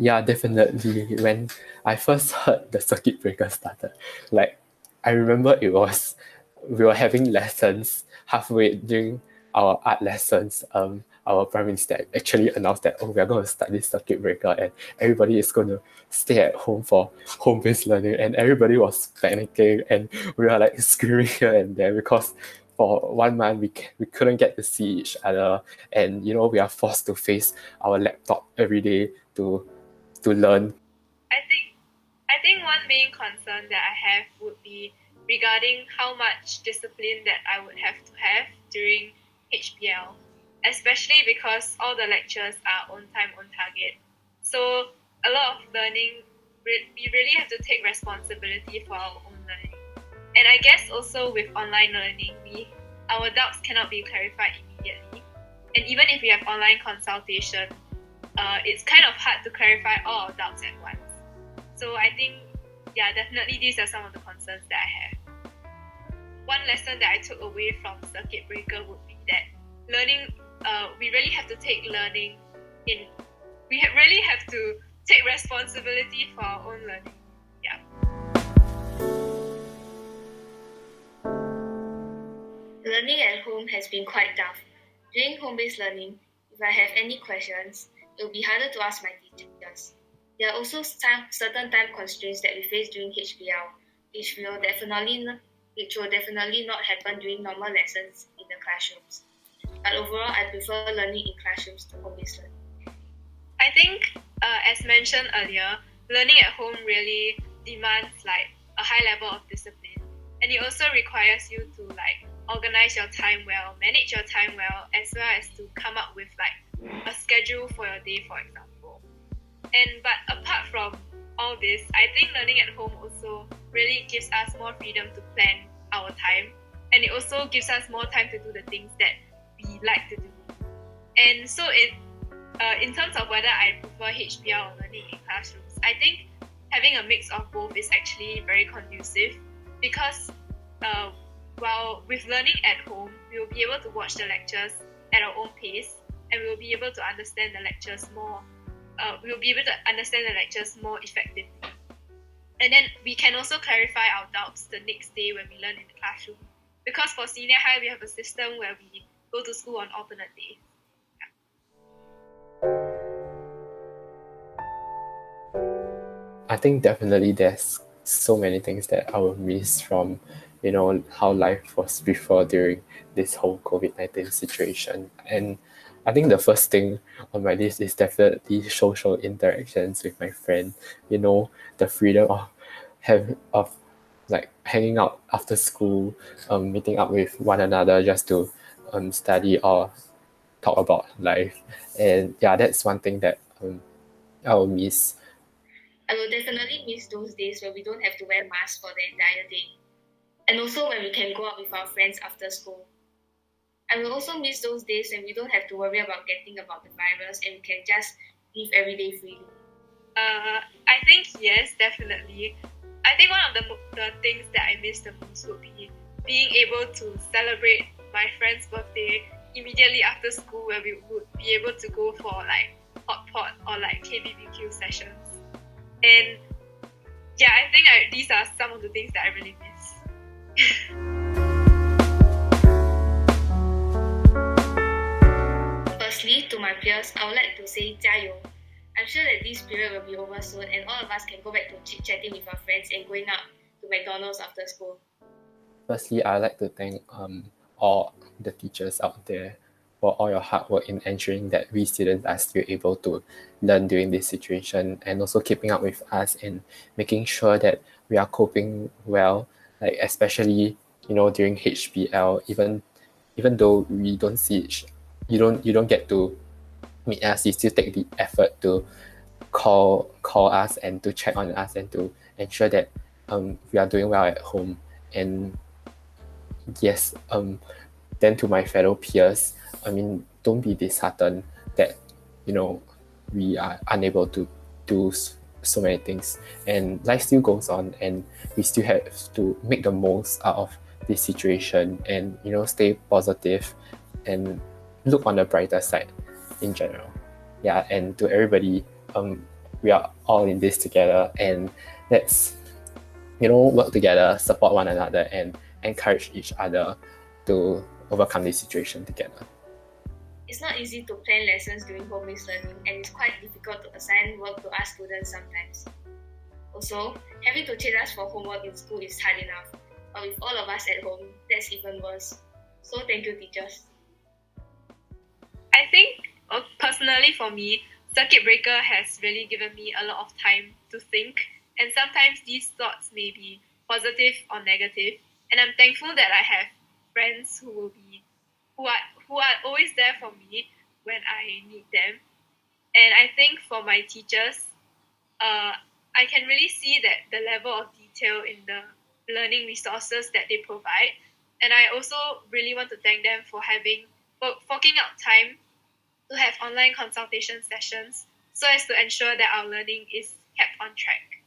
Yeah, definitely. When I first heard the circuit breaker started, like I remember we were having lessons halfway during our art lessons. Our prime minister actually announced that we are going to start this circuit breaker and everybody is going to stay at home for home-based learning, and everybody was panicking and we were like screaming here and there because for 1 month we couldn't get to see each other, and we are forced to face our laptop every day to learn. I think one main concern that I have would be regarding how much discipline that I would have to have during HBL, especially because all the lectures are on time, on target. So a lot of learning, we really have to take responsibility for our own learning. And I guess also with online learning, our doubts cannot be clarified immediately. And even if we have online consultation, it's kind of hard to clarify all our doubts at once. So I think, yeah, definitely these are some of the concerns that I have. One lesson that I took away from circuit breaker would be that learning, we really have to take learning in, really have to take responsibility for our own learning. Yeah. Learning at home has been quite tough. During home-based learning, if I have any questions, it will be harder to ask my teachers. There are also certain time constraints that we face during HBL, which will definitely not happen during normal lessons in the classrooms. But overall, I prefer learning in classrooms to home-based learning. I think, as mentioned earlier, learning at home really demands like a high level of discipline, and it also requires you to like organize your time well, manage your time well, as well as to come up with like a schedule for your day, for example. But apart from all this, I think learning at home also really gives us more freedom to plan our time, and it also gives us more time to do the things that we like to do. And so in terms of whether I prefer HBL or learning in classrooms, I think having a mix of both is actually very conducive because while with learning at home, we will be able to watch the lectures at our own pace, and we will be able to understand the lectures more. We will be able to understand the lectures more effectively. And then we can also clarify our doubts the next day when we learn in the classroom. Because for senior high, we have a system where we go to school on alternate days. I think definitely there's so many things that I will miss from, how life was before during this whole COVID-19 situation. And I think the first thing on my list is definitely social interactions with my friend. The freedom of like hanging out after school, meeting up with one another just to study or talk about life. And yeah, that's one thing that I will miss. I will definitely miss those days where we don't have to wear masks for the entire day, and also when we can go out with our friends after school. I will also miss those days when we don't have to worry about getting about the virus and we can just live every day freely. I think yes, definitely. I think one of the things that I miss the most would be being able to celebrate my friend's birthday immediately after school, where we would be able to go for like hot pot or like KBBQ sessions. And yeah, I think these are some of the things that I really miss. Firstly, to my peers, I would like to say 加油. I'm sure that this period will be over soon and all of us can go back to chit-chatting with our friends and going out to McDonald's after school. Firstly, I'd like to thank all the teachers out there for all your hard work in ensuring that we students are still able to learn during this situation, and also keeping up with us and making sure that we are coping well, like especially during HBL, even though we don't you don't get to meet us, you still take the effort to call us and to check on us and to ensure that we are doing well at home. And yes, then to my fellow peers, I mean, don't be disheartened that we are unable to do so many things, and life still goes on, and we still have to make the most out of this situation, and stay positive and look on the brighter side in general. Yeah, and to everybody, we are all in this together, and let's work together, support one another, and encourage each other to overcome this situation together. It's not easy to plan lessons during home-based learning, and it's quite difficult to assign work to our students sometimes. Also, having to chase us for homework in school is hard enough, but with all of us at home, that's even worse. So thank you, teachers. I think, personally for me, circuit breaker has really given me a lot of time to think, and sometimes these thoughts may be positive or negative. And I'm thankful that I have friends who are always there for me when I need them. And I think for my teachers, I can really see that the level of detail in the learning resources that they provide. And I also really want to thank them for forking out time to have online consultation sessions so as to ensure that our learning is kept on track.